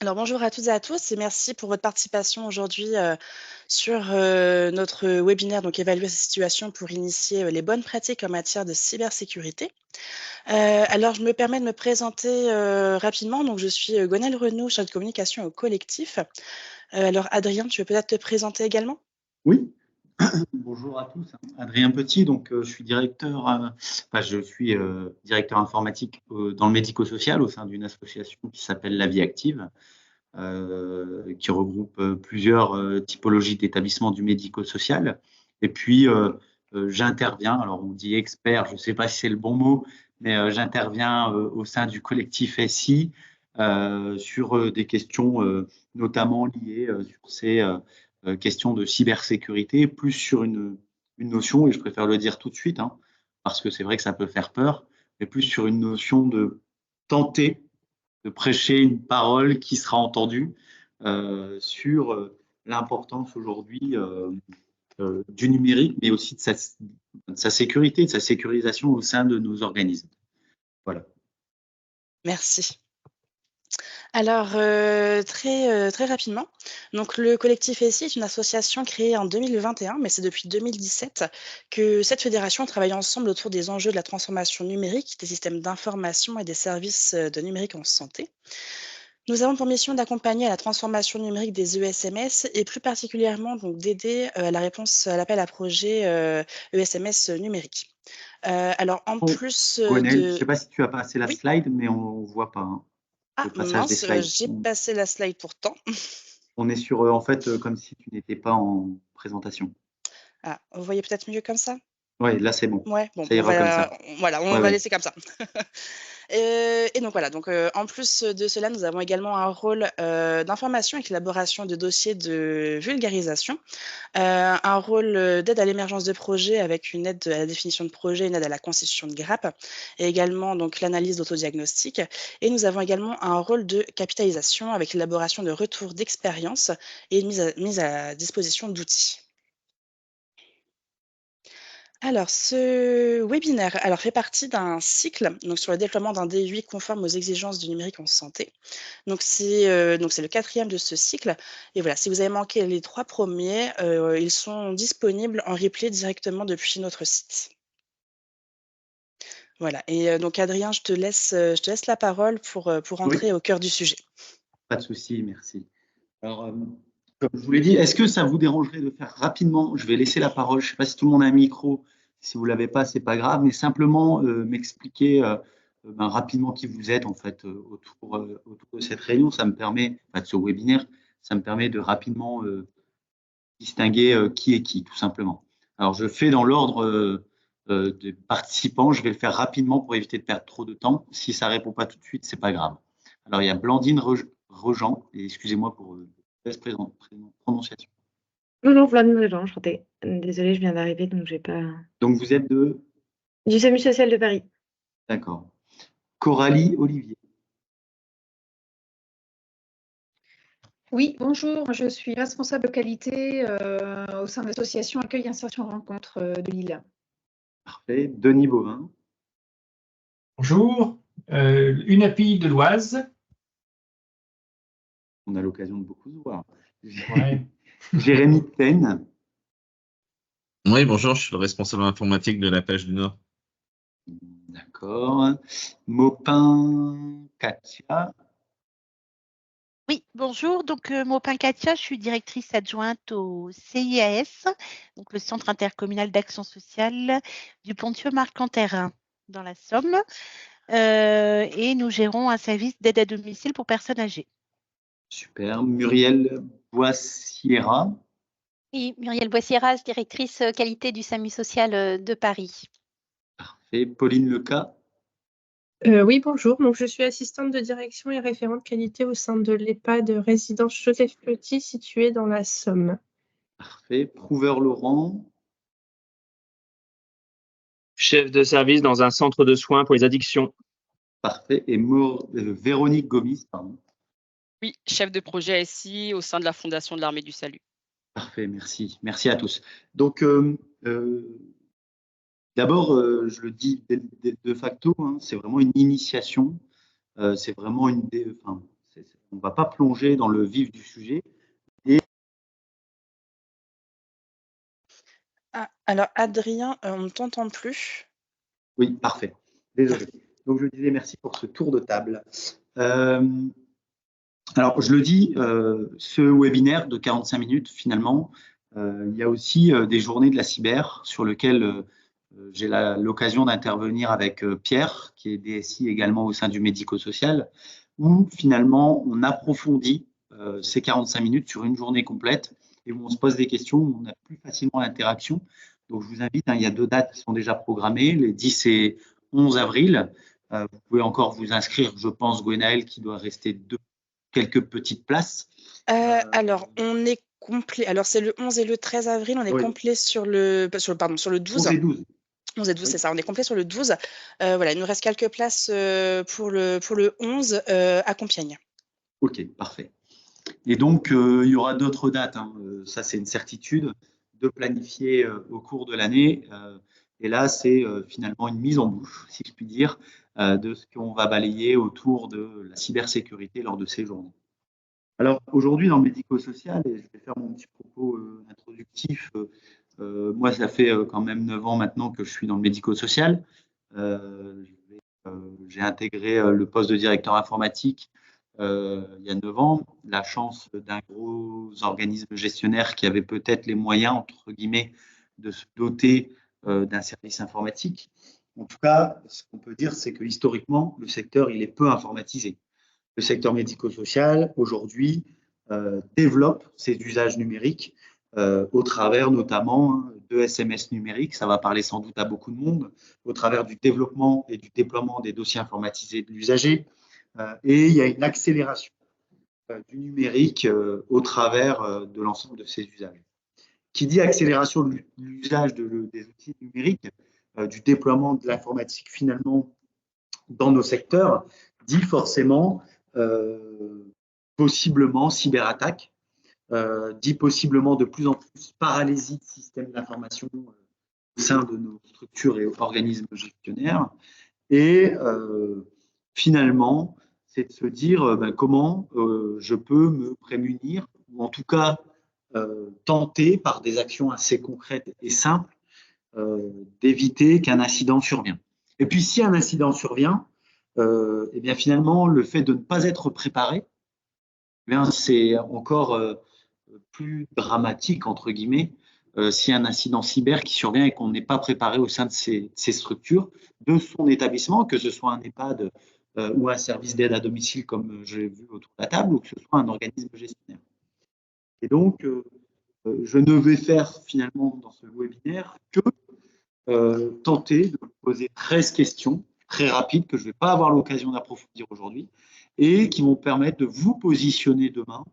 Alors bonjour à toutes et à tous et merci pour votre participation aujourd'hui sur notre webinaire, donc évaluer sa situation pour initier les bonnes pratiques en matière de cybersécurité. Alors je me permets de me présenter rapidement. Donc je suis Gonelle Renaud, chargée de communication au collectif. Alors Adrien, tu veux peut-être te présenter également? Oui, bonjour à tous. Adrien Petit, donc je suis directeur, directeur informatique dans le médico-social au sein d'une association qui s'appelle La Vie Active, qui regroupe plusieurs typologies d'établissements du médico-social. Et puis j'interviens, alors on dit expert, je ne sais pas si c'est le bon mot, mais j'interviens au sein du collectif SI sur des questions notamment liées sur ces questions de cybersécurité, plus sur une notion, et je préfère le dire tout de suite, hein, parce que c'est vrai que ça peut faire peur, mais plus sur une notion de tenter de prêcher une parole qui sera entendue sur l'importance aujourd'hui du numérique, mais aussi de sa sécurité, de sa sécurisation au sein de nos organismes. Voilà. Merci. Alors, très rapidement, donc le collectif SI est une association créée en 2021, mais c'est depuis 2017 que cette fédération travaille ensemble autour des enjeux de la transformation numérique, des systèmes d'information et des services de numérique en santé. Nous avons pour mission d'accompagner à la transformation numérique des ESMS et plus particulièrement donc d'aider à la réponse à l'appel à projet ESMS numérique. Alors en Bon, plus Gwenaëlle, je ne de... sais pas si tu as passé la Oui. slide, mais on ne voit pas hein, Ah le passage des mince, slides. j'ai passé la slide pourtant. On est sur, en fait, comme si tu n'étais pas en présentation. Ah, vous voyez peut-être mieux comme ça? Oui, là, c'est bon. Ouais, bon, Ça ira comme ça. voilà, on Ouais, va ouais. laisser comme ça. Et donc voilà, donc en plus de cela, nous avons également un rôle d'information et d'élaboration de dossiers de vulgarisation, un rôle d'aide à l'émergence de projets avec une aide à la définition de projet, une aide à la constitution de grappe et également donc l'analyse d'autodiagnostic. Et nous avons également un rôle de capitalisation avec l'élaboration de retours d'expérience et une mise à disposition d'outils. Alors, ce webinaire fait partie d'un cycle donc sur le déploiement d'un DUI conforme aux exigences du numérique en santé. Donc c'est le quatrième de ce cycle et voilà, si vous avez manqué les 3 premiers, ils sont disponibles en replay directement depuis notre site. Voilà et donc Adrien, je te laisse la parole pour Oui, entrer au cœur du sujet. pas de souci, merci. Alors, comme je vous l'ai dit, est-ce que ça vous dérangerait de faire rapidement, je vais laisser la parole, je ne sais pas si tout le monde a un micro, si vous ne l'avez pas, ce n'est pas grave, mais simplement m'expliquer rapidement qui vous êtes en fait autour de cette réunion, ça me permet, enfin, de ce webinaire, ça me permet de rapidement distinguer qui est qui, tout simplement. Alors, je fais dans l'ordre des participants, je vais le faire rapidement pour éviter de perdre trop de temps. Si ça ne répond pas tout de suite, ce n'est pas grave. Alors, il y a Blandine Rejean, et excusez-moi pour mauvaise prononciation. Non, Vladimir Lejean, enchantée. Désolée, je viens d'arriver, donc j'ai pas. Donc, vous êtes de… Du SAMU social de Paris. D'accord. Coralie Olivier. Oui, bonjour, je suis responsable qualité au sein de l'association Accueil Insertion Rencontre de Lille. Parfait. Denis Bovin. Bonjour, UNAPI de l'Oise. On a l'occasion de beaucoup se voir. Ouais. Jérémy Ten. Oui, bonjour, je suis le responsable informatique de la Page du Nord. D'accord. Maupin Katia. Oui, bonjour. Donc, Maupin Katia, je suis directrice adjointe au CIAS, donc le Centre intercommunal d'action sociale du Pontieux-Marcanterre dans la Somme. Et nous gérons un service d'aide à domicile pour personnes âgées. Super. Muriel Boissiera. Oui, Muriel Boissiera, directrice qualité du SAMU social de Paris. Parfait. Pauline Leca. Oui, bonjour. Donc, je suis assistante de direction et référente qualité au sein de l'EHPAD résidence Joseph Petit située dans la Somme. Parfait. Prouveur Laurent. Chef de service dans un centre de soins pour les addictions. Parfait. Et Véronique Gomis, pardon. Oui, chef de projet SI au sein de la Fondation de l'Armée du Salut. Parfait, merci. Merci à tous. Donc, d'abord, je le dis de facto, hein, c'est vraiment une initiation. C'est vraiment on ne va pas plonger dans le vif du sujet. Ah, alors, Adrien, on ne t'entend plus. Oui, parfait. Désolé. Donc, je disais merci pour ce tour de table. Alors, je le dis, ce webinaire de 45 minutes, finalement, il y a aussi des journées de la cyber sur lesquelles j'ai l'occasion d'intervenir avec Pierre, qui est DSI également au sein du médico-social, où finalement, on approfondit ces 45 minutes sur une journée complète et où on se pose des questions, où on a plus facilement l'interaction. Donc, je vous invite, il y a 2 dates qui sont déjà programmées, les 10 et 11 avril. Vous pouvez encore vous inscrire, je pense, Gwenaël, qui doit rester quelques petites places. Alors, on est complet. Alors, c'est le 11 et le 13 avril. On est complet sur le 12. 11 et 12. 11 et 12, c'est ça. On est complet sur le 12. Voilà, il nous reste quelques places pour le 11 à Compiègne. OK, parfait. Et donc, il y aura d'autres dates. Ça, c'est une certitude de planifier au cours de l'année. Et là, c'est finalement une mise en bouche, si je puis dire, de ce qu'on va balayer autour de la cybersécurité lors de ces journées. Alors, aujourd'hui, dans le médico-social, et je vais faire mon petit propos introductif, moi, ça fait quand même 9 ans maintenant que je suis dans le médico-social. J'ai intégré le poste de directeur informatique il y a 9 ans, la chance d'un gros organisme gestionnaire qui avait peut-être les moyens, entre guillemets, de se doter d'un service informatique. En tout cas, ce qu'on peut dire, c'est que historiquement, le secteur, il est peu informatisé. Le secteur médico-social, aujourd'hui, développe ses usages numériques au travers notamment de SMS numériques. Ça va parler sans doute à beaucoup de monde, au travers du développement et du déploiement des dossiers informatisés de l'usager. Et il y a une accélération du numérique au travers de l'ensemble de ces usages. Qui dit accélération de l'usage des outils numériques, du déploiement de l'informatique finalement dans nos secteurs, dit forcément possiblement cyberattaque, dit possiblement de plus en plus paralysie de systèmes d'information au sein de nos structures et organismes gestionnaires. Et finalement, c'est de se dire comment je peux me prémunir, ou en tout cas tenter par des actions assez concrètes et simples d'éviter qu'un incident survienne. Et puis si un incident survient, et bien finalement le fait de ne pas être préparé, c'est encore plus dramatique entre guillemets s'il y a un incident cyber qui survient et qu'on n'est pas préparé au sein de ces structures, de son établissement, que ce soit un EHPAD ou un service d'aide à domicile comme je l'ai vu autour de la table, ou que ce soit un organisme gestionnaire. Et donc, je ne vais faire finalement dans ce webinaire que tenter de poser 13 questions très rapides que je ne vais pas avoir l'occasion d'approfondir aujourd'hui et qui vont permettre de vous positionner demain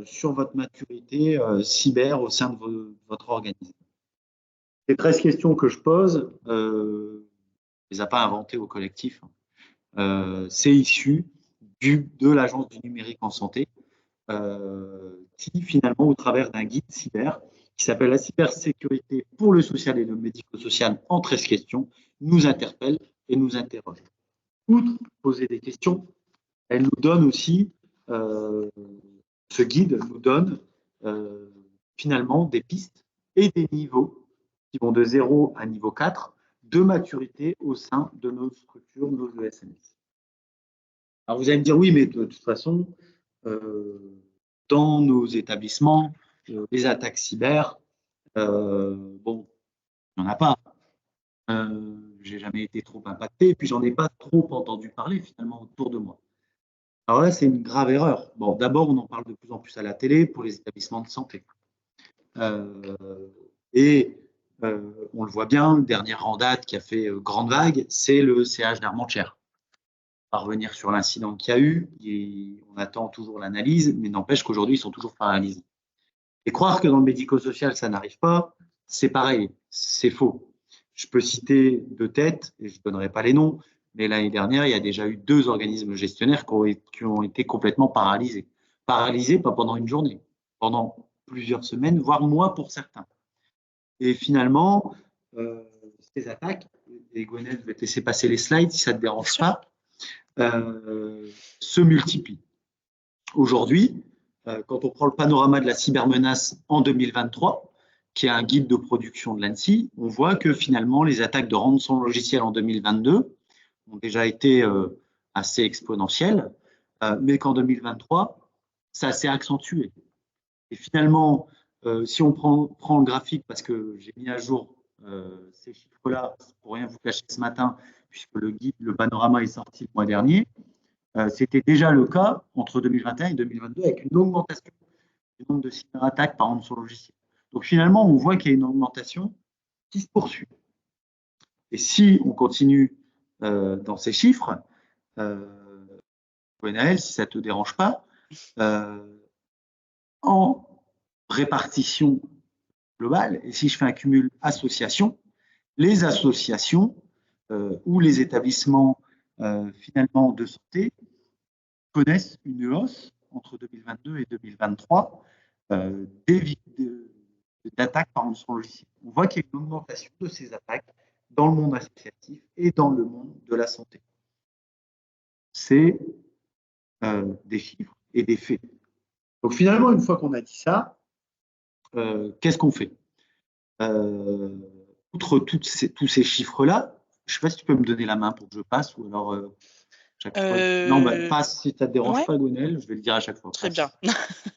sur votre maturité cyber au sein de votre organisme. Les 13 questions que je pose, je ne les ai pas inventées au collectif. C'est issu de l'Agence du numérique en santé, qui finalement, au travers d'un guide cyber, qui s'appelle la cybersécurité pour le social et le médico-social en 13 questions, nous interpelle et nous interroge. Outre poser des questions, elle nous donne aussi, ce guide nous donne finalement des pistes et des niveaux qui vont de 0 à niveau 4 de maturité au sein de nos structures, nos ESMS. Alors vous allez me dire, oui, mais de toute façon, dans nos établissements, les attaques cyber, bon, il n'y en a pas. J'ai jamais été trop impacté, et puis j'en ai pas trop entendu parler finalement autour de moi. Alors là, c'est une grave erreur. Bon, d'abord, on en parle de plus en plus à la télé pour les établissements de santé. On le voit bien, le dernier en date qui a fait grande vague, c'est le CH d'Armentières. On va revenir sur l'incident qu'il y a eu, on attend toujours l'analyse, mais n'empêche qu'aujourd'hui, ils sont toujours paralysés. Et croire que dans le médico-social, ça n'arrive pas, c'est pareil, c'est faux. Je peux citer de tête, et je ne donnerai pas les noms, mais l'année dernière, il y a déjà eu 2 organismes gestionnaires qui ont été complètement paralysés. Paralysés, pas pendant une journée, pendant plusieurs semaines, voire mois pour certains. Et finalement, ces attaques, et Gwenaël, je vais te laisser passer les slides si ça ne te dérange pas, se multiplient. Aujourd'hui, quand on prend le panorama de la cybermenace en 2023, qui est un guide de production de l'ANSSI, on voit que finalement, les attaques de rançon logiciel en 2022 ont déjà été assez exponentielles, mais qu'en 2023, ça s'est accentué. Et finalement, si on prend le graphique, parce que j'ai mis à jour ces chiffres-là, pour rien vous cacher ce matin, puisque le guide, le panorama est sorti le mois dernier, c'était déjà le cas entre 2021 et 2022 avec une augmentation du nombre de cyberattaques par rançon logiciel. Donc finalement, on voit qu'il y a une augmentation qui se poursuit. Et si on continue dans ces chiffres, Gwenaël, si ça ne te dérange pas, en répartition globale, et si je fais un cumul association, les associations ou les établissements finalement de santé connaissent une hausse entre 2022 et 2023 d'attaques par rançon logiciel. On voit qu'il y a une augmentation de ces attaques dans le monde associatif et dans le monde de la santé. C'est des chiffres et des faits. Donc finalement, une fois qu'on a dit ça, qu'est-ce qu'on fait? Outre tous ces chiffres-là, je ne sais pas si tu peux me donner la main pour que je passe, ou alors chaque fois. Non, passe si ça ne te dérange pas, Gwenaël, je vais le dire à chaque fois. Très bien.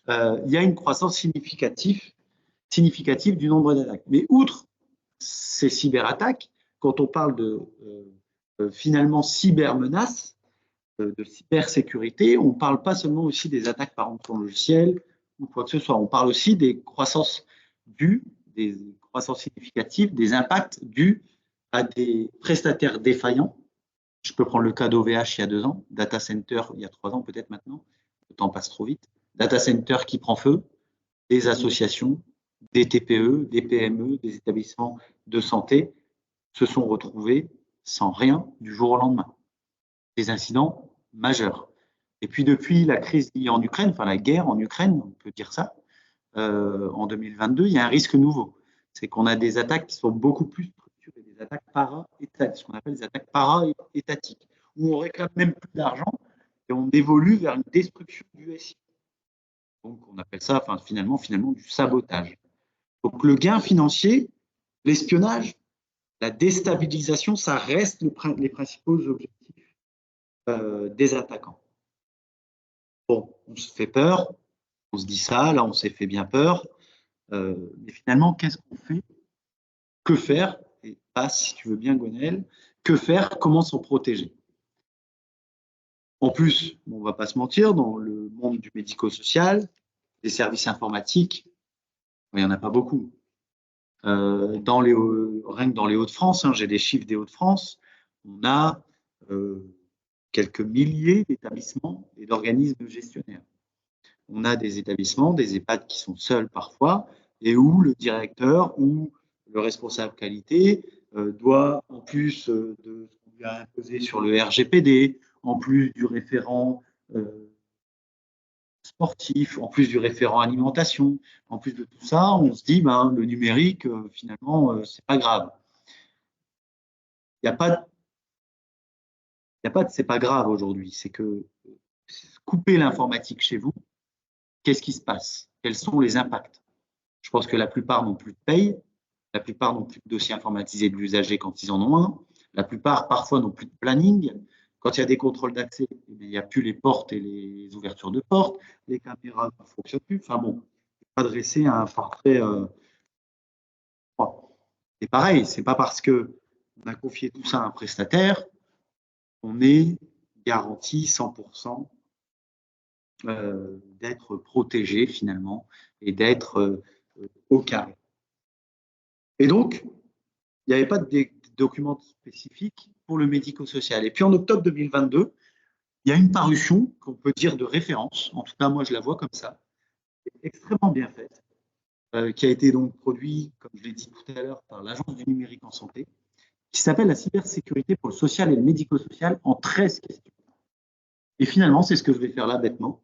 Il y a une croissance significative du nombre d'attaques. Mais outre ces cyberattaques, quand on parle de finalement cybermenaces, de cybersécurité, on ne parle pas seulement aussi des attaques par rançon logiciel ou quoi que ce soit. On parle aussi des croissances significatives, des impacts dus à des prestataires défaillants. Je peux prendre le cas d'OVH il y a 2 ans, data center il y a 3 ans peut-être maintenant, le temps passe trop vite, data center qui prend feu, des associations, des TPE, des PME, des établissements de santé se sont retrouvés sans rien du jour au lendemain. Des incidents majeurs. Et puis depuis la crise liée en Ukraine, enfin la guerre en Ukraine, on peut dire ça, en 2022, il y a un risque nouveau. C'est qu'on a des attaques qui sont beaucoup plus structurées, des attaques para-étatiques, ce qu'on appelle des attaques para-étatiques, où on réclame même plus d'argent et on évolue vers une destruction du SI. Donc on appelle ça finalement du sabotage. Donc le gain financier, l'espionnage, la déstabilisation, ça reste les principaux objectifs des attaquants. Bon, on se fait peur, on se dit ça, là on s'est fait bien peur, mais finalement qu'est-ce qu'on fait? Que faire? Et passe si tu veux bien, Gwenaël, que faire? Comment s'en protéger? En plus, on ne va pas se mentir, dans le monde du médico-social, des services informatiques, il n'y en a pas beaucoup. Rien que dans les Hauts-de-France, j'ai des chiffres des Hauts-de-France, on a quelques milliers d'établissements et d'organismes gestionnaires. On a des établissements, des EHPAD qui sont seuls parfois, et où le directeur ou le responsable qualité doit, en plus de ce qu'on lui a imposé sur le RGPD, en plus du référent sportif, en plus du référent alimentation, en plus de tout ça, on se dit, le numérique, finalement, c'est pas grave. Il n'y a pas de c'est pas grave aujourd'hui, c'est que couper l'informatique chez vous, qu'est-ce qui se passe? Quels sont les impacts? Je pense que la plupart n'ont plus de paye, la plupart n'ont plus de dossiers informatisés de l'usager quand ils en ont un, la plupart parfois n'ont plus de planning. Quand il y a des contrôles d'accès, il n'y a plus les portes et les ouvertures de portes, les caméras ne fonctionnent plus. Enfin bon, je vais pas dresser un portrait. C'est pareil, c'est pas parce qu'on a confié tout ça à un prestataire qu'on est garanti 100% d'être protégé finalement et d'être au carré. Et donc, il n'y avait pas de documents spécifiques pour le médico-social. Et puis en octobre 2022, il y a une parution qu'on peut dire de référence, en tout cas moi je la vois comme ça, extrêmement bien faite, qui a été donc produit, comme je l'ai dit tout à l'heure, par l'Agence du numérique en santé, qui s'appelle la cybersécurité pour le social et le médico-social en 13 questions. Et finalement, c'est ce que je vais faire là bêtement,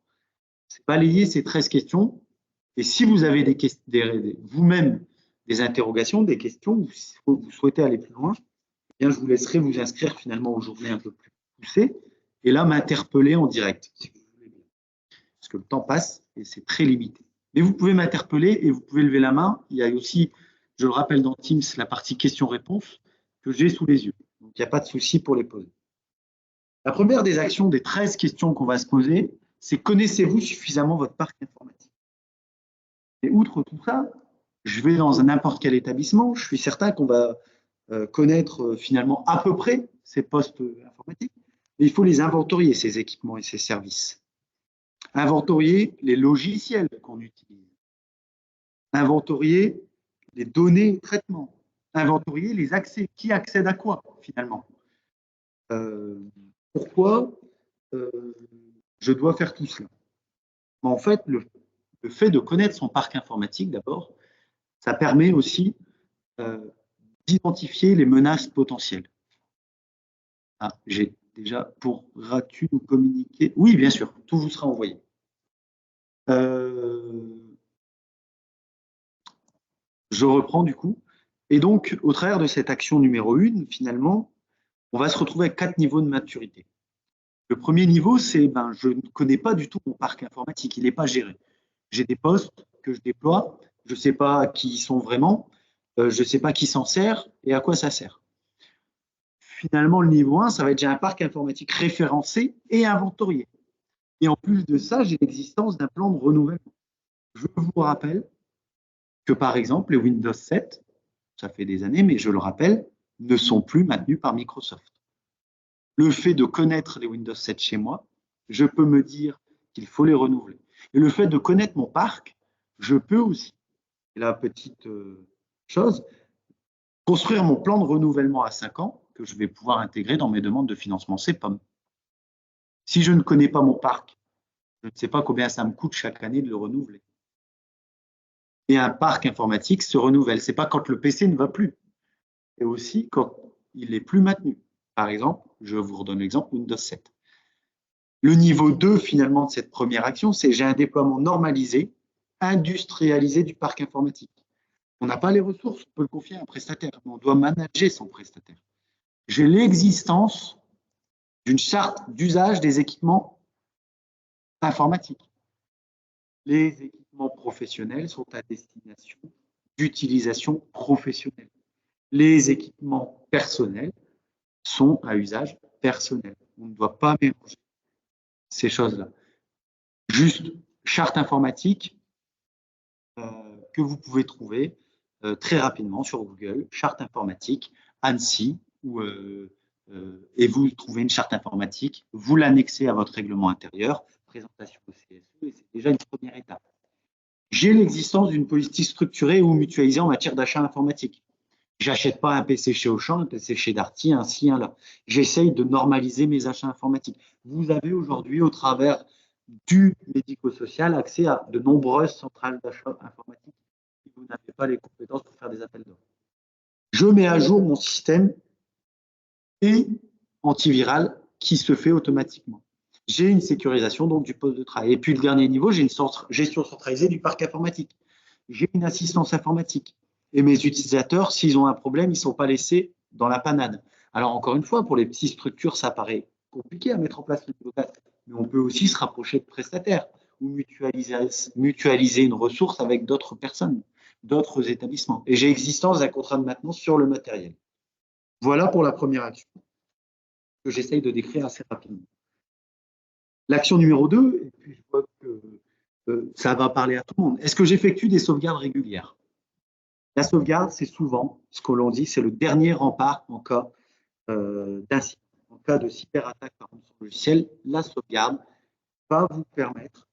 c'est balayer ces 13 questions, et si vous avez vous-même des interrogations, des questions, vous souhaitez aller plus loin, eh bien, je vous laisserai vous inscrire finalement aux journées un peu plus poussées, et là m'interpeller en direct, si vous voulez bien. parce que le temps passe et c'est très limité. Mais vous pouvez m'interpeller et vous pouvez lever la main. Il y a aussi, je le rappelle dans Teams, la partie questions-réponses que j'ai sous les yeux. Donc, il n'y a pas de souci pour les poser. La première des actions, des 13 questions qu'on va se poser, c'est connaissez-vous suffisamment votre parc informatique? Et outre tout ça, je vais dans n'importe quel établissement, je suis certain qu'on va connaître finalement à peu près ces postes informatiques, mais il faut les inventorier, ces équipements et ces services. Inventorier les logiciels qu'on utilise. Inventorier les données de traitement. Inventorier les accès. Qui accède à quoi, finalement? Pourquoi je dois faire tout cela? En fait, le fait de connaître son parc informatique, d'abord, ça permet aussi d'identifier les menaces potentielles. Ah, j'ai déjà, pourras-tu nous communiquer? Oui, bien sûr, tout vous sera envoyé. Je reprends du coup. Et donc, au travers de cette action numéro 1, finalement, on va se retrouver avec 4 niveaux de maturité. Le premier niveau, c'est je ne connais pas du tout mon parc informatique, il n'est pas géré. J'ai des postes que je déploie, je ne sais pas qui ils sont vraiment, je ne sais pas qui s'en sert et à quoi ça sert. Finalement, le niveau 1, ça va être j'ai un parc informatique référencé et inventorié. Et en plus de ça, j'ai l'existence d'un plan de renouvellement. Je vous rappelle que, par exemple, les Windows 7, ça fait des années, mais je le rappelle, ne sont plus maintenus par Microsoft. Le fait de connaître les Windows 7 chez moi, je peux me dire qu'il faut les renouveler. Et le fait de connaître mon parc, je peux aussi, et la petite chose, construire mon plan de renouvellement à 5 ans que je vais pouvoir intégrer dans mes demandes de financement CPOM. Si je ne connais pas mon parc, je ne sais pas combien ça me coûte chaque année de le renouveler. Et un parc informatique se renouvelle. Ce n'est pas quand le PC ne va plus, et aussi quand il n'est plus maintenu. Par exemple, je vous redonne l'exemple Windows 7. Le niveau 2, finalement, de cette première action, c'est j'ai un déploiement normalisé, industrialisé du parc informatique. On n'a pas les ressources, on peut le confier à un prestataire, mais on doit manager son prestataire. J'ai l'existence d'une charte d'usage des équipements informatiques. Les équipements professionnels sont à destination d'utilisation professionnelle. Les équipements personnels sont à usage personnel. On ne doit pas mélanger ces choses-là. Juste charte informatique que vous pouvez trouver très rapidement sur Google, charte informatique, ANSSI, et vous trouvez une charte informatique, vous l'annexez à votre règlement intérieur, présentation au CSE, et c'est déjà une première étape. J'ai l'existence d'une politique structurée ou mutualisée en matière d'achat informatique. J'achète pas un PC chez Auchan, un PC chez Darty, un ci, un là. J'essaye de normaliser mes achats informatiques. Vous avez aujourd'hui, au travers du médico-social, accès à de nombreuses centrales d'achat informatique si vous n'avez pas les compétences pour faire des appels d'offres. Je mets à jour mon système et antiviral qui se fait automatiquement. J'ai une sécurisation donc du poste de travail. Et puis le dernier niveau, j'ai une gestion centralisée du parc informatique. J'ai une assistance informatique. Et mes utilisateurs, s'ils ont un problème, ils ne sont pas laissés dans la panade. Alors encore une fois, pour les petites structures, ça paraît compliqué à mettre en place le niveau 4, mais on peut aussi se rapprocher de prestataires ou mutualiser une ressource avec d'autres personnes, d'autres établissements. Et j'ai l'existence d'un contrat de maintenance sur le matériel. Voilà pour la première action que j'essaye de décrire assez rapidement. L'action numéro 2, et puis je vois que ça va parler à tout le monde. Est-ce que j'effectue des sauvegardes régulières? La sauvegarde, c'est souvent, ce que l'on dit, c'est le dernier rempart en cas d'incident. En cas de cyberattaque par un logiciel, la sauvegarde va vous permettre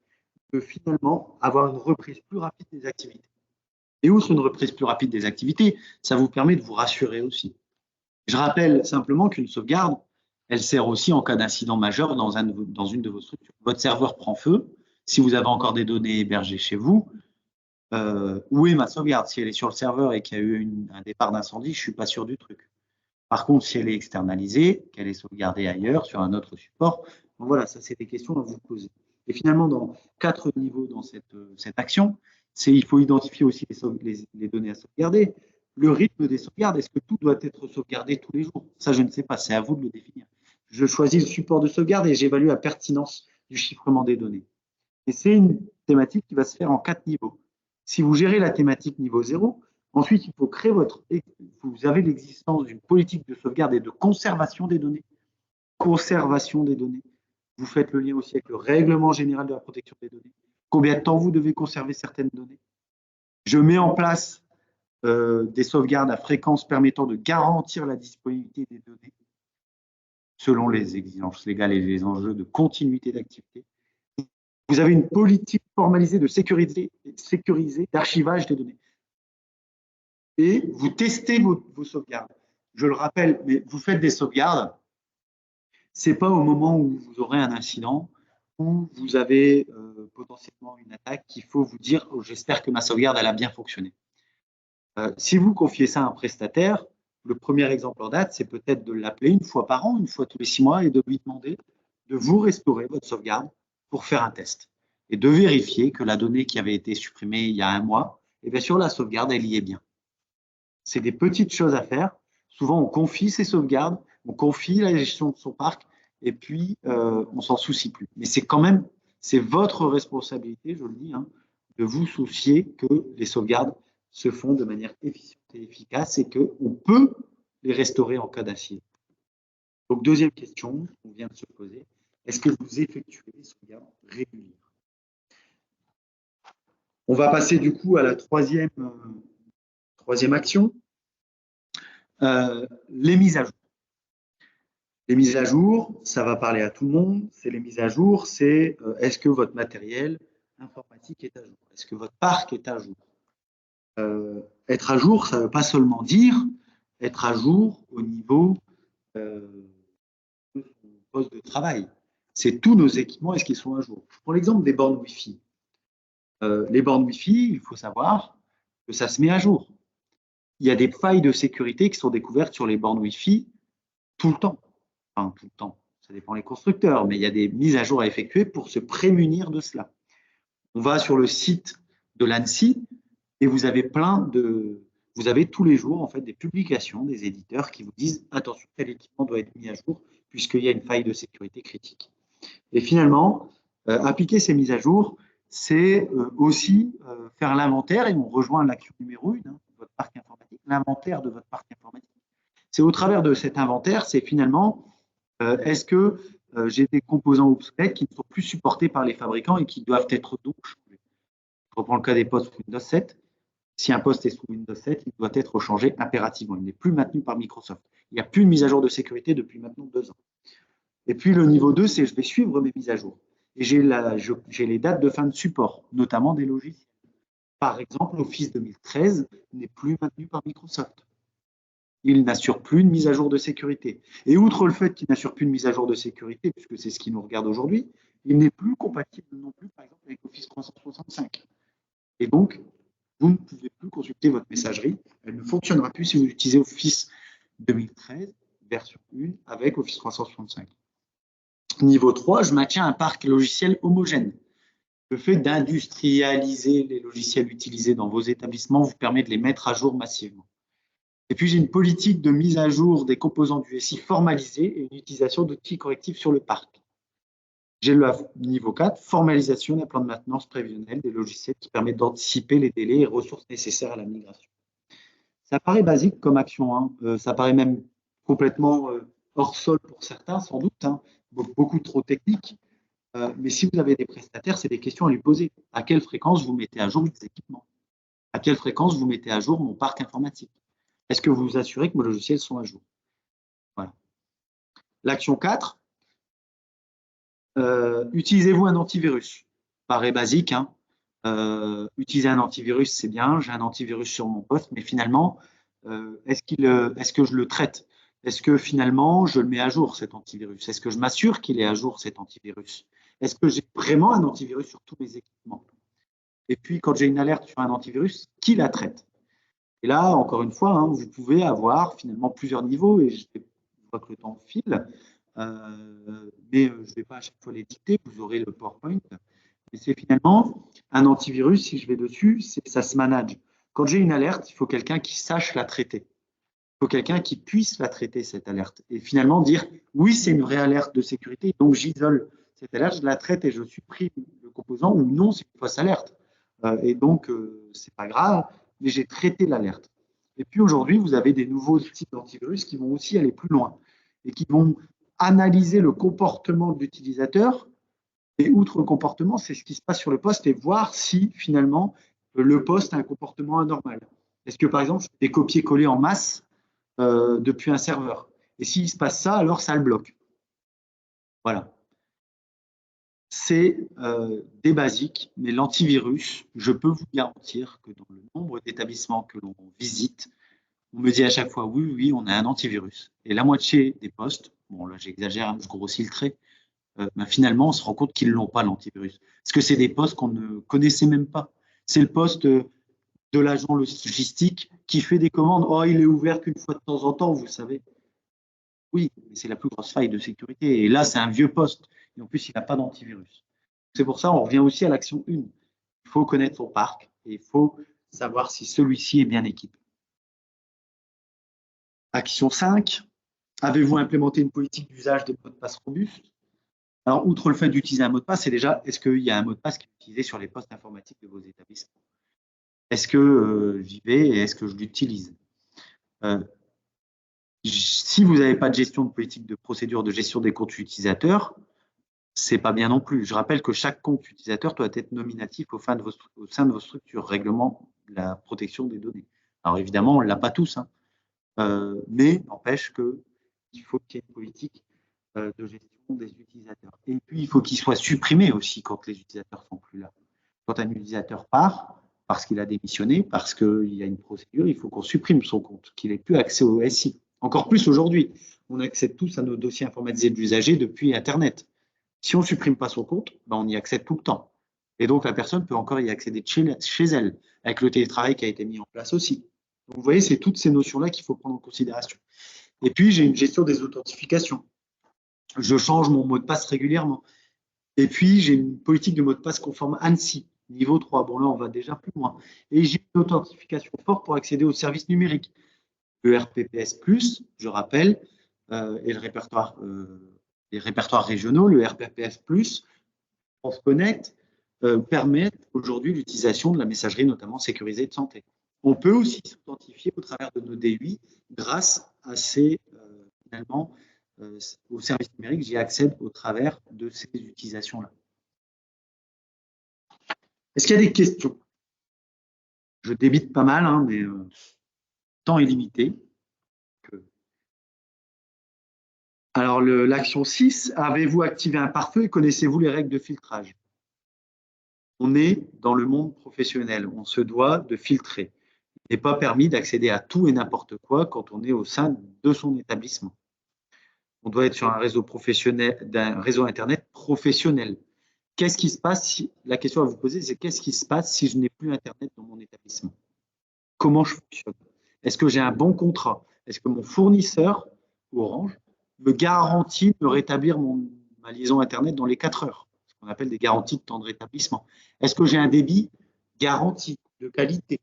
de finalement avoir une reprise plus rapide des activités. Et outre une reprise plus rapide des activités, ça vous permet de vous rassurer aussi. Je rappelle simplement qu'une sauvegarde, elle sert aussi en cas d'incident majeur dans une de vos structures. Votre serveur prend feu, si vous avez encore des données hébergées chez vous, où est ma sauvegarde? Si elle est sur le serveur et qu'il y a eu un départ d'incendie, je ne suis pas sûr du truc. Par contre, si elle est externalisée, qu'elle est sauvegardée ailleurs, sur un autre support, donc voilà, ça c'est des questions à vous poser. Et finalement, dans 4 niveaux dans cette action, il faut identifier aussi les données à sauvegarder. Le rythme des sauvegardes, est-ce que tout doit être sauvegardé tous les jours? Ça, je ne sais pas, c'est à vous de le définir. Je choisis le support de sauvegarde et j'évalue la pertinence du chiffrement des données. Et c'est une thématique qui va se faire en 4 niveaux. Si vous gérez la thématique niveau 0, ensuite, il faut créer vous avez l'existence d'une politique de sauvegarde et de conservation des données. Conservation des données. Vous faites le lien aussi avec le règlement général de la protection des données. Combien de temps vous devez conserver certaines données? Je mets en place des sauvegardes à fréquence permettant de garantir la disponibilité des données selon les exigences légales et les enjeux de continuité d'activité. Vous avez une politique formalisée de sécurité d'archivage des données. Et vous testez vos sauvegardes. Je le rappelle, mais vous faites des sauvegardes, ce n'est pas au moment où vous aurez un incident, où vous avez potentiellement une attaque, qu'il faut vous dire oh, j'espère que ma sauvegarde elle a bien fonctionné. Si vous confiez ça à un prestataire, le premier exemple en date, c'est peut-être de l'appeler une fois par an, une fois tous les 6 mois, et de lui demander de vous restaurer votre sauvegarde pour faire un test. Et de vérifier que la donnée qui avait été supprimée il y a 1 mois, et bien sûr la sauvegarde, elle y est bien. C'est des petites choses à faire. Souvent, on confie ses sauvegardes, on confie la gestion de son parc, et puis on s'en soucie plus. Mais c'est quand même, c'est votre responsabilité, je le dis, hein, de vous soucier que les sauvegardes se font de manière efficiente et efficace et qu'on peut les restaurer en cas d'incident. Donc, deuxième question qu'on vient de se poser, est-ce que vous effectuez des sauvegardes régulières? On va passer du coup à la troisième action, les mises à jour. Les mises à jour, ça va parler à tout le monde, c'est les mises à jour, c'est est-ce que votre matériel informatique est à jour? Est-ce que votre parc est à jour? Être à jour, ça ne veut pas seulement dire être à jour au niveau de son poste de travail. C'est tous nos équipements, est-ce qu'ils sont à jour? Je prends l'exemple des bornes Wi-Fi. Les bornes Wi-Fi, il faut savoir que ça se met à jour. Il y a des failles de sécurité qui sont découvertes sur les bornes Wi-Fi tout le temps. Enfin, tout le temps, ça dépend des constructeurs, mais il y a des mises à jour à effectuer pour se prémunir de cela. On va sur le site de l'ANSSI et vous avez vous avez tous les jours en fait des publications des éditeurs qui vous disent attention, tel équipement doit être mis à jour puisqu'il y a une faille de sécurité critique. Et finalement, appliquer ces mises à jour, c'est aussi faire l'inventaire, et on rejoint l'action numéro 1, hein, votre parc informatique, l'inventaire de votre parc informatique. C'est au travers de cet inventaire, c'est finalement est-ce que j'ai des composants obsolètes qui ne sont plus supportés par les fabricants et qui doivent être donc changés. Je reprends le cas des postes Windows 7. Si un poste est sous Windows 7, il doit être changé impérativement. Il n'est plus maintenu par Microsoft. Il n'y a plus de mise à jour de sécurité depuis maintenant 2 ans. Et puis le niveau 2, c'est je vais suivre mes mises à jour. Et j'ai les dates de fin de support, notamment des logiciels. Par exemple, Office 2013 n'est plus maintenu par Microsoft. Il n'assure plus une mise à jour de sécurité. Et outre le fait qu'il n'assure plus une mise à jour de sécurité, puisque c'est ce qui nous regarde aujourd'hui, il n'est plus compatible non plus, par exemple, avec Office 365. Et donc, vous ne pouvez plus consulter votre messagerie. Elle ne fonctionnera plus si vous utilisez Office 2013, version 1, avec Office 365. Niveau 3, je maintiens un parc logiciel homogène. Le fait d'industrialiser les logiciels utilisés dans vos établissements vous permet de les mettre à jour massivement. Et puis, j'ai une politique de mise à jour des composants du SI formalisée et une utilisation d'outils correctifs sur le parc. J'ai le niveau 4, formalisation d'un plan de maintenance prévisionnel des logiciels qui permet d'anticiper les délais et ressources nécessaires à la migration. Ça paraît basique comme action, hein. Ça paraît même complètement hors sol pour certains, sans doute, hein, beaucoup trop technique. Mais si vous avez des prestataires, c'est des questions à lui poser. À quelle fréquence vous mettez à jour les équipements? À quelle fréquence vous mettez à jour mon parc informatique? Est-ce que vous vous assurez que vos logiciels sont à jour? Voilà. L'action 4, utilisez-vous un antivirus? Paraît basique, hein. Utiliser un antivirus, c'est bien, j'ai un antivirus sur mon poste, mais finalement, est-ce que je le traite? Est-ce que finalement, je le mets à jour, cet antivirus? Est-ce que je m'assure qu'il est à jour, cet antivirus? Est-ce que j'ai vraiment un antivirus sur tous mes équipements? Et puis, quand j'ai une alerte sur un antivirus, qui la traite? Et là, encore une fois, hein, vous pouvez avoir finalement plusieurs niveaux, et je vois que le temps file, mais je ne vais pas à chaque fois les dicter, vous aurez le PowerPoint. Et c'est finalement un antivirus, si je vais dessus, ça se manage. Quand j'ai une alerte, il faut quelqu'un qui sache la traiter. Il faut quelqu'un qui puisse la traiter, cette alerte. Et finalement dire, oui, c'est une vraie alerte de sécurité, donc j'isole cette alerte, je la traite et je supprime le composant, ou non, c'est une fausse alerte. Et donc, c'est pas grave, mais j'ai traité l'alerte. Et puis aujourd'hui, vous avez des nouveaux types d'antivirus qui vont aussi aller plus loin et qui vont analyser le comportement de l'utilisateur. Et outre le comportement, c'est ce qui se passe sur le poste et voir si finalement le poste a un comportement anormal. Est-ce que par exemple, je fais des copier-coller en masse depuis un serveur? Et s'il se passe ça, alors ça le bloque. Voilà. C'est des basiques, mais l'antivirus, je peux vous garantir que dans le nombre d'établissements que l'on visite, on me dit à chaque fois, oui, oui, on a un antivirus. Et la moitié des postes, bon là j'exagère, hein, je grossis le trait, finalement on se rend compte qu'ils ne l'ont pas l'antivirus. Parce que c'est des postes qu'on ne connaissait même pas. C'est le poste de l'agent logistique qui fait des commandes. Oh, il est ouvert qu'une fois de temps en temps, vous savez. Oui, mais c'est la plus grosse faille de sécurité. Et là, c'est un vieux poste. Et en plus, il n'a pas d'antivirus. C'est pour ça, on revient aussi à l'action 1. Il faut connaître son parc et il faut savoir si celui-ci est bien équipé. Action 5. Avez-vous implémenté une politique d'usage des mots de passe robustes? Alors, outre le fait d'utiliser un mot de passe, c'est déjà, est-ce qu'il y a un mot de passe qui est utilisé sur les postes informatiques de vos établissements? Est-ce que j'y vais et est-ce que je l'utilise? Si vous n'avez pas de gestion de politique de procédure de gestion des comptes utilisateurs, c'est pas bien non plus. Je rappelle que chaque compte utilisateur doit être nominatif au sein de vos structures, règlement de la protection des données. Alors évidemment, on ne l'a pas tous, hein, mais n'empêche qu'il faut qu'il y ait une politique de gestion des utilisateurs. Et puis, il faut qu'il soit supprimé aussi quand les utilisateurs ne sont plus là. Quand un utilisateur part, parce qu'il a démissionné, parce qu'il y a une procédure, il faut qu'on supprime son compte, qu'il n'ait plus accès au SI. Encore plus aujourd'hui, on accède tous à nos dossiers informatisés de l'usager depuis Internet. Si on ne supprime pas son compte, ben on y accède tout le temps. Et donc, la personne peut encore y accéder chez elle, avec le télétravail qui a été mis en place aussi. Donc, vous voyez, c'est toutes ces notions-là qu'il faut prendre en considération. Et puis, j'ai une gestion des authentifications. Je change mon mot de passe régulièrement. Et puis, j'ai une politique de mot de passe conforme ANSSI, niveau 3. Bon, là, on va déjà plus loin. Et j'ai une authentification forte pour accéder aux services numériques. Le RPPS+, je rappelle, et les répertoires régionaux, le RPPS+, France Connect, permettent aujourd'hui l'utilisation de la messagerie, notamment sécurisée de santé. On peut aussi s'authentifier au travers de nos DUI grâce à ces, finalement, aux services numériques, j'y accède au travers de ces utilisations-là. Est-ce qu'il y a des questions? Je débite pas mal, hein, mais le temps est limité. Alors, l'action 6, avez-vous activé un pare-feu et connaissez-vous les règles de filtrage? On est dans le monde professionnel, on se doit de filtrer. Il n'est pas permis d'accéder à tout et n'importe quoi quand on est au sein de son établissement. On doit être sur un réseau professionnel, d'un réseau Internet professionnel. Qu'est-ce qui se passe si, la question à vous poser, c'est qu'est-ce qui se passe si je n'ai plus Internet dans mon établissement? Comment je fonctionne? Est-ce que j'ai un bon contrat? Est-ce que mon fournisseur, Orange, me garantit de rétablir ma liaison Internet dans les 4 heures? Ce qu'on appelle des garanties de temps de rétablissement. Est-ce que j'ai un débit garanti de qualité?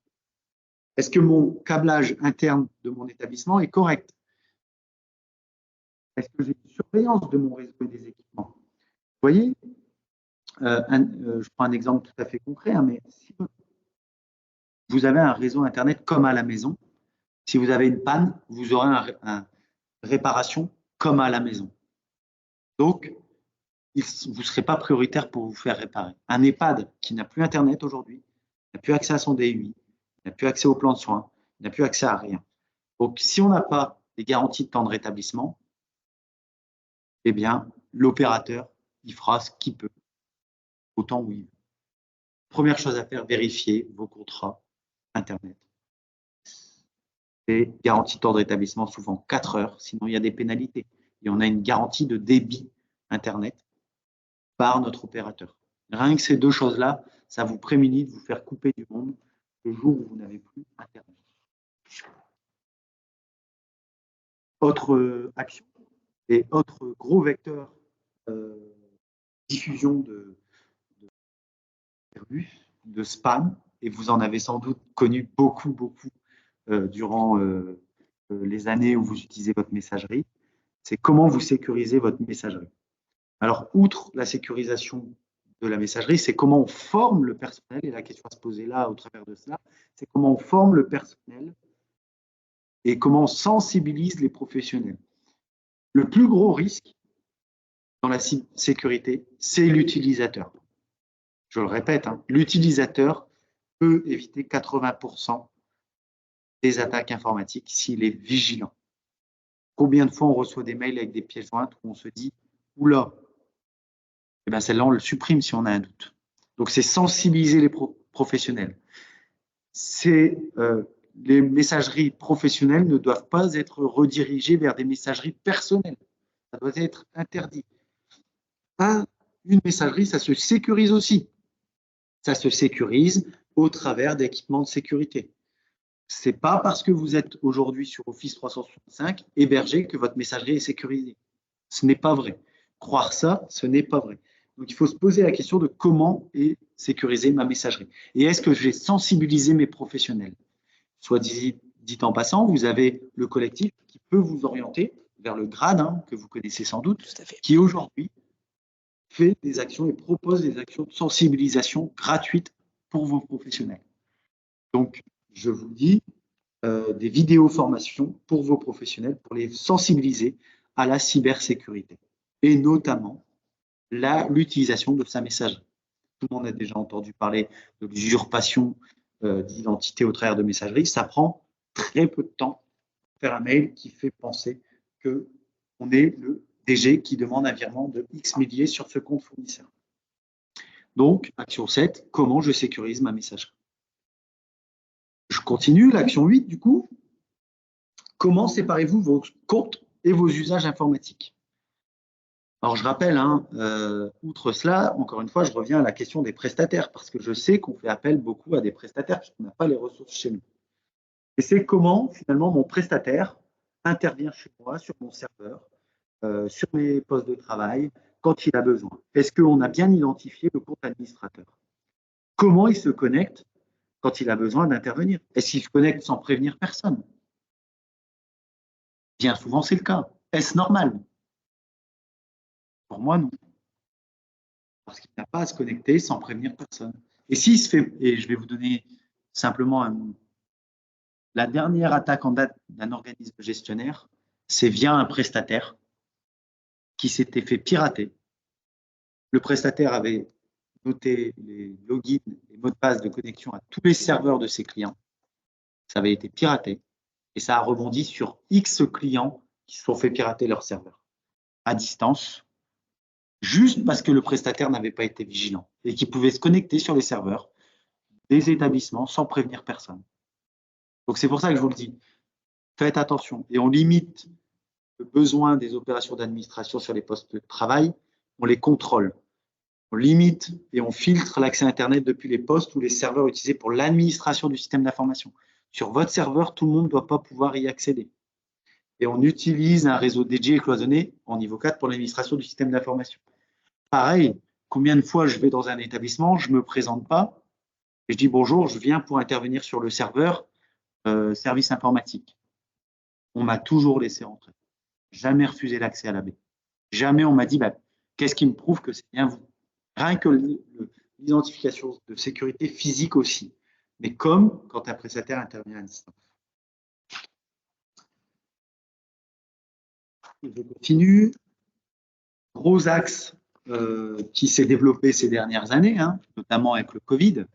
Est-ce que mon câblage interne de mon établissement est correct? Est-ce que j'ai une surveillance de mon réseau et des équipements? Vous voyez, je prends un exemple tout à fait concret, hein, mais si vous avez un réseau Internet comme à la maison, si vous avez une panne, vous aurez une réparation comme à la maison. Donc, vous ne serez pas prioritaire pour vous faire réparer. Un EHPAD qui n'a plus Internet aujourd'hui, n'a plus accès à son DUI, n'a plus accès au plan de soins, n'a plus accès à rien. Donc, si on n'a pas des garanties de temps de rétablissement, eh bien, l'opérateur, il fera ce qu'il peut, autant où il veut. Première chose à faire, vérifier vos contrats Internet. Et garantie de temps de rétablissement, souvent 4 heures, sinon il y a des pénalités. Et on a une garantie de débit Internet par notre opérateur. Rien que ces deux choses-là, ça vous prémunit de vous faire couper du monde le jour où vous n'avez plus Internet. Autre action et autre gros vecteur diffusion de virus, de spam, et vous en avez sans doute connu beaucoup durant les années où vous utilisez votre messagerie, c'est comment vous sécurisez votre messagerie. Alors, outre la sécurisation de la messagerie, c'est comment on forme le personnel, et la question à se poser là, au travers de cela, c'est comment on forme le personnel et comment on sensibilise les professionnels. Le plus gros risque dans la sécurité, c'est l'utilisateur. Je le répète, hein, l'utilisateur peut éviter 80% des attaques informatiques s'il est vigilant. Combien de fois on reçoit des mails avec des pièces jointes où on se dit « Oula !» Eh bien, celle-là, on le supprime si on a un doute. Donc, c'est sensibiliser les professionnels. Les messageries professionnelles ne doivent pas être redirigées vers des messageries personnelles. Ça doit être interdit. Une messagerie, ça se sécurise aussi. Ça se sécurise au travers d'équipements de sécurité. Ce n'est pas parce que vous êtes aujourd'hui sur Office 365 hébergé que votre messagerie est sécurisée. Ce n'est pas vrai. Croire ça, ce n'est pas vrai. Donc, il faut se poser la question de comment est sécurisée ma messagerie. Et est-ce que j'ai sensibilisé mes professionnels? Soit dit en passant, vous avez le collectif qui peut vous orienter vers le grade, hein, que vous connaissez sans doute, qui aujourd'hui fait des actions et propose des actions de sensibilisation gratuites pour vos professionnels. Donc, je vous dis, des vidéos formations pour vos professionnels, pour les sensibiliser à la cybersécurité, et notamment l'utilisation de sa messagerie. Tout le monde a déjà entendu parler de l'usurpation d'identité au travers de messagerie. Ça prend très peu de temps pour faire un mail qui fait penser qu'on est le DG qui demande un virement de X milliers sur ce compte fournisseur. Donc, action 7, comment je sécurise ma messagerie? Je continue, l'action 8 du coup. Comment séparez-vous vos comptes et vos usages informatiques? Alors, je rappelle, hein, outre cela, encore une fois, je reviens à la question des prestataires, parce que je sais qu'on fait appel beaucoup à des prestataires, puisqu'on n'a pas les ressources chez nous. Et c'est comment, finalement, mon prestataire intervient chez moi, sur mon serveur, sur mes postes de travail, quand il a besoin. Est-ce qu'on a bien identifié le compte administrateur? Comment il se connecte quand il a besoin d'intervenir? Est-ce qu'il se connecte sans prévenir personne? Bien souvent, c'est le cas. Est-ce normal? Pour moi, non. Parce qu'il n'a pas à se connecter sans prévenir personne. Et s'il se fait, et je vais vous donner simplement la dernière attaque en date d'un organisme gestionnaire, c'est via un prestataire qui s'était fait pirater. Le prestataire avait noté les logins, les mots de passe de connexion à tous les serveurs de ses clients. Ça avait été piraté et ça a rebondi sur X clients qui se sont fait pirater leur serveur à distance, juste parce que le prestataire n'avait pas été vigilant et qui pouvait se connecter sur les serveurs des établissements sans prévenir personne. Donc, c'est pour ça que je vous le dis, faites attention et on limite le besoin des opérations d'administration sur les postes de travail, on les contrôle. On limite et on filtre l'accès Internet depuis les postes ou les serveurs utilisés pour l'administration du système d'information. Sur votre serveur, tout le monde ne doit pas pouvoir y accéder. Et on utilise un réseau dédié et cloisonné en niveau 4 pour l'administration du système d'information. Pareil, combien de fois je vais dans un établissement, je ne me présente pas, et je dis bonjour, je viens pour intervenir sur le serveur service informatique. On m'a toujours laissé rentrer. Jamais refusé l'accès à la baie. Jamais on m'a dit qu'est-ce qui me prouve que c'est bien vous? Rien que l'identification de sécurité physique aussi, mais comme quand un prestataire intervient à distance. Je continue. Gros axe qui s'est développé ces dernières années, hein, notamment avec le Covid.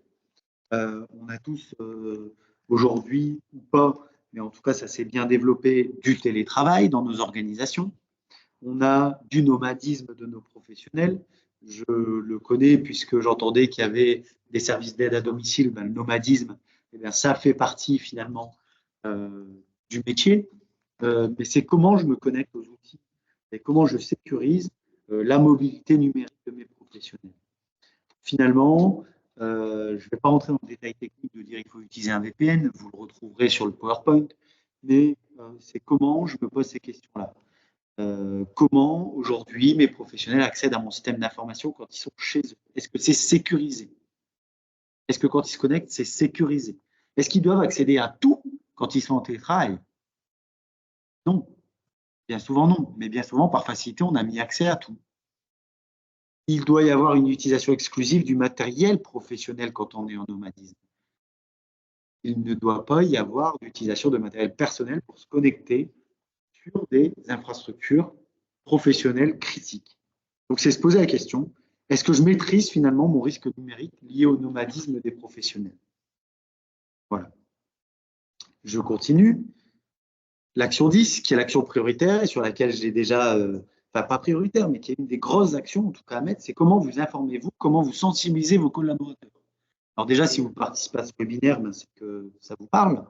On a tous aujourd'hui, ou pas, mais en tout cas, ça s'est bien développé, du télétravail dans nos organisations. On a du nomadisme de nos professionnels. Je le connais puisque j'entendais qu'il y avait des services d'aide à domicile. Le nomadisme, eh bien, ça fait partie finalement du métier. Mais c'est comment je me connecte aux outils et comment je sécurise la mobilité numérique de mes professionnels. Finalement, je ne vais pas rentrer dans le détail technique de dire qu'il faut utiliser un VPN, vous le retrouverez sur le PowerPoint, mais c'est comment je me pose ces questions-là. Comment aujourd'hui mes professionnels accèdent à mon système d'information quand ils sont chez eux? Est-ce que c'est sécurisé? Est-ce que quand ils se connectent, c'est sécurisé? Est-ce qu'ils doivent accéder à tout quand ils sont en télétravail? Non. Bien souvent, non. Mais bien souvent, par facilité, on a mis accès à tout. il doit y avoir une utilisation exclusive du matériel professionnel quand on est en nomadisme. Il ne doit pas y avoir d'utilisation de matériel personnel pour se connecter sur des infrastructures professionnelles critiques. Donc, c'est se poser la question, est-ce que je maîtrise finalement mon risque numérique lié au nomadisme des professionnels? Voilà. Je continue. L'action 10, qui est l'action prioritaire et sur laquelle j'ai déjà, enfin pas prioritaire, mais qui est une des grosses actions en tout cas à mettre, c'est comment vous informez-vous, comment vous sensibilisez vos collaborateurs. Alors déjà, si vous participez à ce webinaire, ben, c'est que ça vous parle.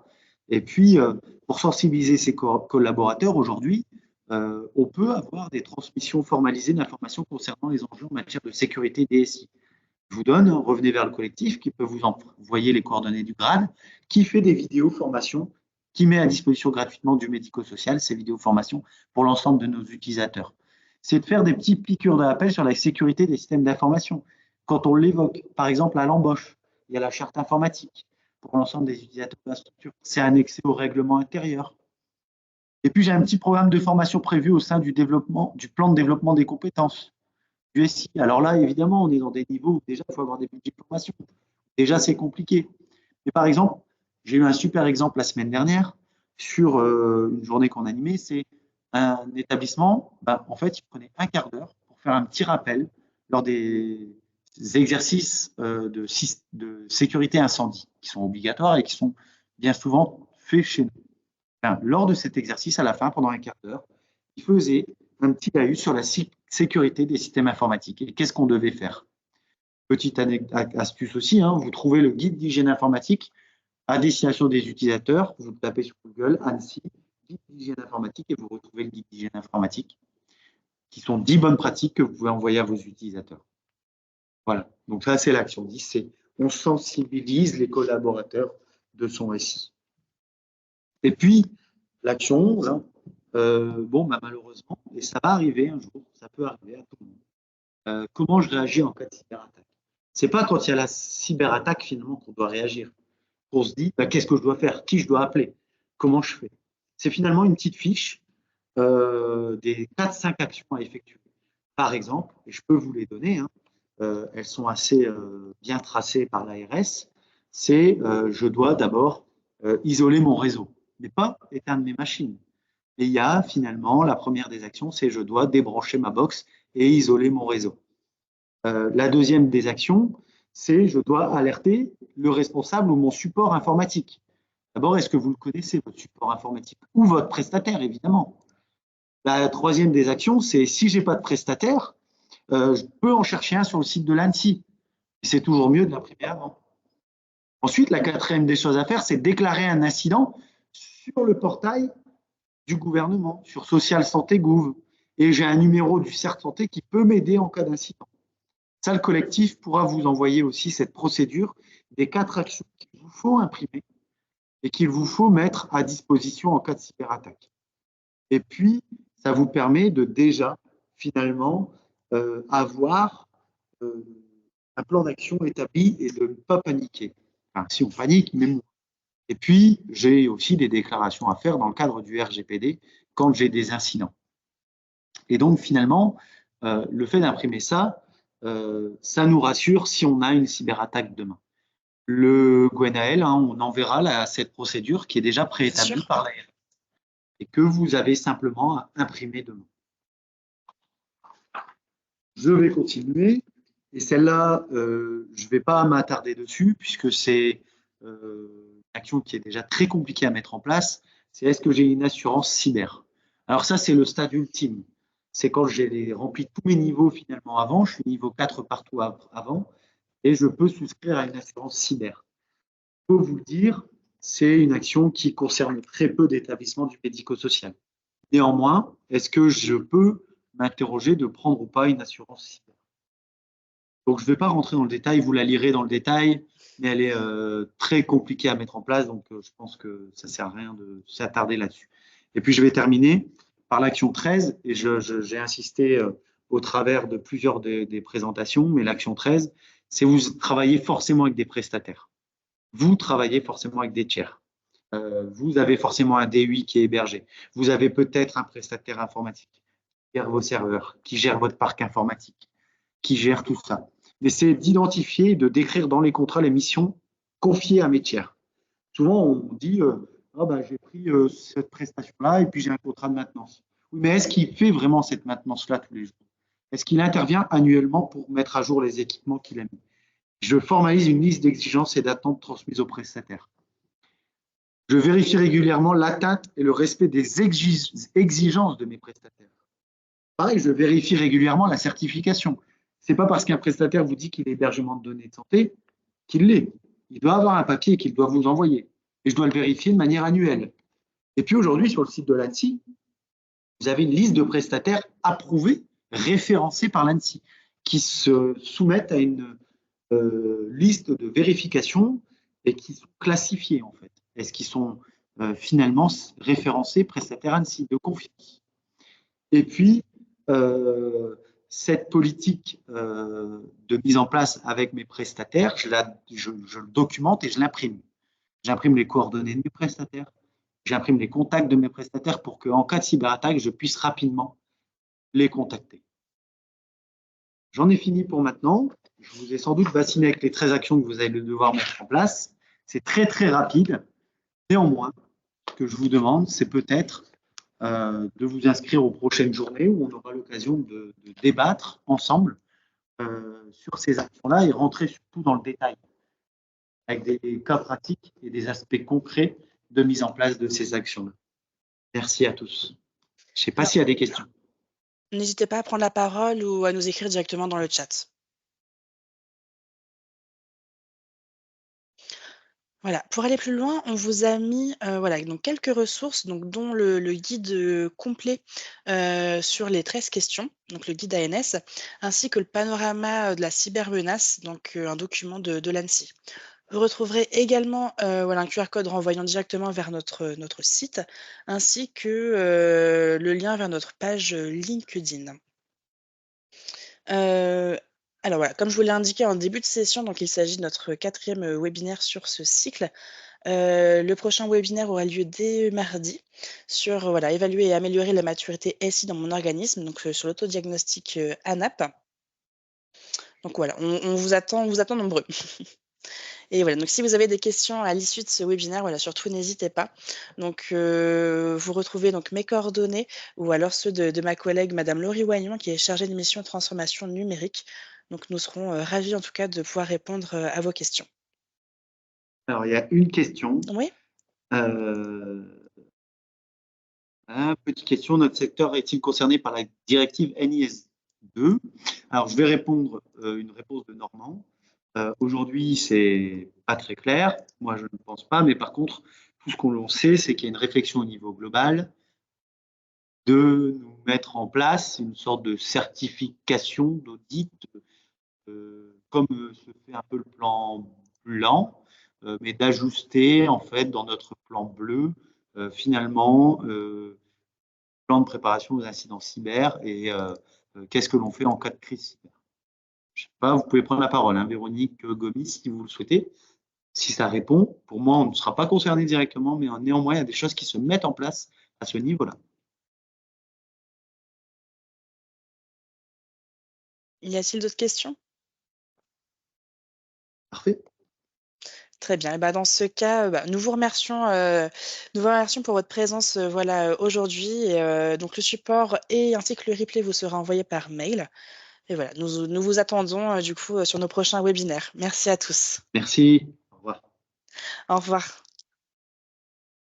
Et puis, pour sensibiliser ses collaborateurs aujourd'hui, on peut avoir des transmissions formalisées d'informations concernant les enjeux en matière de sécurité DSI. Je vous donne, revenez vers le collectif qui peut vous envoyer les coordonnées du grade, qui fait des vidéos formations, qui met à disposition gratuitement du médico-social ces vidéos formations pour l'ensemble de nos utilisateurs. C'est de faire des petits piqûres de rappel sur la sécurité des systèmes d'information. Quand on l'évoque, par exemple à l'embauche, il y a la charte informatique pour l'ensemble des utilisateurs de la structure. C'est annexé au règlement intérieur. Et puis, j'ai un petit programme de formation prévu au sein du plan de développement des compétences du SI. Alors là, évidemment, on est dans des niveaux où déjà, il faut avoir des budgets de formation. Déjà, c'est compliqué. Mais par exemple, j'ai eu un super exemple la semaine dernière sur une journée qu'on animait. C'est un établissement, en fait, il prenait un quart d'heure pour faire un petit rappel lors des exercices de sécurité incendie qui sont obligatoires et qui sont bien souvent faits chez nous. Enfin, lors de cet exercice, à la fin, pendant un quart d'heure, il faisait un petit laïus sur la sécurité des systèmes informatiques et qu'est-ce qu'on devait faire. Petite astuce aussi, hein, vous trouvez le guide d'hygiène informatique à destination des utilisateurs. Vous tapez sur Google, Annecy, guide d'hygiène informatique et vous retrouvez le guide d'hygiène informatique qui sont 10 bonnes pratiques que vous pouvez envoyer à vos utilisateurs. Voilà, donc ça c'est l'action 10, c'est on sensibilise les collaborateurs de son SI. Et puis, l'action 11, hein, malheureusement, et ça va arriver un jour, ça peut arriver à tout le monde. Comment je réagis en cas de cyberattaque? Ce n'est pas quand il y a la cyberattaque finalement qu'on doit réagir. On se dit, qu'est-ce que je dois faire? Qui je dois appeler? Comment je fais? C'est finalement une petite fiche des 4-5 actions à effectuer. Par exemple, et je peux vous les donner, hein, elles sont assez bien tracées par l'ARS, c'est je dois d'abord isoler mon réseau, mais pas éteindre mes machines. Et il y a finalement, la première des actions, c'est je dois débrancher ma box et isoler mon réseau. La deuxième des actions, c'est je dois alerter le responsable ou mon support informatique. D'abord, est-ce que vous le connaissez, votre support informatique, ou votre prestataire, évidemment. La troisième des actions, c'est si je n'ai pas de prestataire, je peux en chercher un sur le site de l'ANSSI. C'est toujours mieux de l'imprimer avant. Ensuite, la quatrième des choses à faire, c'est déclarer un incident sur le portail du gouvernement, sur Social Santé Gouv. Et j'ai un numéro du CERT Santé qui peut m'aider en cas d'incident. Ça, le collectif pourra vous envoyer aussi cette procédure des 4 actions qu'il vous faut imprimer et qu'il vous faut mettre à disposition en cas de cyberattaque. Et puis, ça vous permet de déjà, finalement, avoir un plan d'action établi et de ne pas paniquer. Enfin, si on panique, mais moins. Et puis, j'ai aussi des déclarations à faire dans le cadre du RGPD quand j'ai des incidents. Et donc, finalement, le fait d'imprimer ça, ça nous rassure si on a une cyberattaque demain. Le Gwenaël, hein, on enverra cette procédure qui est déjà préétablie par l'ARS et que vous avez simplement à imprimer demain. Je vais continuer. Et celle-là, je ne vais pas m'attarder dessus puisque c'est une action qui est déjà très compliquée à mettre en place. C'est est-ce que j'ai une assurance cyber? Alors ça, c'est le stade ultime. C'est quand j'ai rempli tous mes niveaux finalement avant. Je suis niveau 4 partout avant et je peux souscrire à une assurance cyber. Je peux vous le dire, c'est une action qui concerne très peu d'établissements du médico-social. Néanmoins, est-ce que je peux m'interroger de prendre ou pas une assurance cyber? Donc, je ne vais pas rentrer dans le détail, vous la lirez dans le détail, mais elle est très compliquée à mettre en place, donc je pense que ça ne sert à rien de s'attarder là-dessus. Et puis, je vais terminer par l'action 13, et j'ai insisté au travers de plusieurs des présentations, mais l'action 13, c'est vous travaillez forcément avec des prestataires. Vous travaillez forcément avec des tiers. Vous avez forcément un DUI qui est hébergé. Vous avez peut-être un prestataire informatique qui gère vos serveurs, qui gère votre parc informatique. qui gère tout ça. Mais c'est d'identifier et de décrire dans les contrats les missions confiées à mes tiers. Souvent, on dit ah ben, j'ai pris cette prestation-là et puis j'ai un contrat de maintenance. Oui, mais est-ce qu'il fait vraiment cette maintenance-là tous les jours? Est-ce qu'il intervient annuellement pour mettre à jour les équipements qu'il a mis? Je formalise une liste d'exigences et d'attentes transmises aux prestataires. Je vérifie régulièrement l'atteinte et le respect des exigences de mes prestataires. Pareil, je vérifie régulièrement la certification. Ce n'est pas parce qu'un prestataire vous dit qu'il est hébergement de données de santé qu'il l'est. Il doit avoir un papier qu'il doit vous envoyer. Et je dois le vérifier de manière annuelle. Et puis aujourd'hui, sur le site de l'ANSSI, vous avez une liste de prestataires approuvés, référencés par l'ANSSI, qui se soumettent à une liste de vérification et qui sont classifiés en fait. Est-ce qu'ils sont finalement référencés prestataires ANSSI de confiance? Et puis, cette politique de mise en place avec mes prestataires, je le documente et je l'imprime. J'imprime les coordonnées de mes prestataires, j'imprime les contacts de mes prestataires pour qu'en cas de cyberattaque, je puisse rapidement les contacter. J'en ai fini pour maintenant. Je vous ai sans doute bassiné avec les 13 actions que vous allez devoir mettre en place. C'est très, très rapide. Néanmoins, ce que je vous demande, c'est peut-être de vous inscrire aux prochaines journées où on aura l'occasion de débattre ensemble sur ces actions-là et rentrer surtout dans le détail avec des cas pratiques et des aspects concrets de mise en place de ces actions-là. Merci à tous. Je ne sais pas s'il y a des questions. N'hésitez pas à prendre la parole ou à nous écrire directement dans le chat. Voilà, pour aller plus loin, on vous a mis voilà, donc quelques ressources, donc, dont le guide complet sur les 13 questions, donc le guide ANS, ainsi que le panorama de la cybermenace, donc un document de l'ANSSI. Vous retrouverez également voilà, un QR code renvoyant directement vers notre site, ainsi que le lien vers notre page LinkedIn. Alors voilà, comme je vous l'ai indiqué en début de session, donc il s'agit de notre 4e webinaire sur ce cycle. Le prochain webinaire aura lieu dès mardi sur voilà, évaluer et améliorer la maturité SI dans mon organisme, donc sur l'autodiagnostic ANAP. Donc voilà, on vous attend nombreux. Et voilà, donc si vous avez des questions à l'issue de ce webinaire, voilà, surtout n'hésitez pas. Donc vous retrouvez donc mes coordonnées ou alors ceux de ma collègue Madame Laurie Waignon qui est chargée de mission transformation numérique. Donc nous serons ravis en tout cas de pouvoir répondre à vos questions. Alors il y a une question. Oui. Petite question, notre secteur est-il concerné par la directive NIS2? Alors je vais répondre une réponse de Normand. Aujourd'hui, c'est pas très clair. Moi, je ne pense pas. Mais par contre, tout ce qu'on sait, c'est qu'il y a une réflexion au niveau global de nous mettre en place une sorte de certification d'audit, comme se fait un peu le plan blanc, mais d'ajuster en fait dans notre plan bleu, finalement, plan de préparation aux incidents cyber et qu'est-ce que l'on fait en cas de crise cyber. Je sais pas, vous pouvez prendre la parole, hein, Véronique Gomis, si vous le souhaitez. Si ça répond, pour moi, on ne sera pas concerné directement, mais néanmoins, il y a des choses qui se mettent en place à ce niveau-là. Y a-t-il d'autres questions? Parfait. Très bien. Et dans ce cas, nous vous remercions pour votre présence voilà, aujourd'hui. Donc le support et ainsi que le replay vous sera envoyé par mail. Et voilà, nous vous attendons du coup sur nos prochains webinaires. Merci à tous. Merci. Au revoir. Au revoir.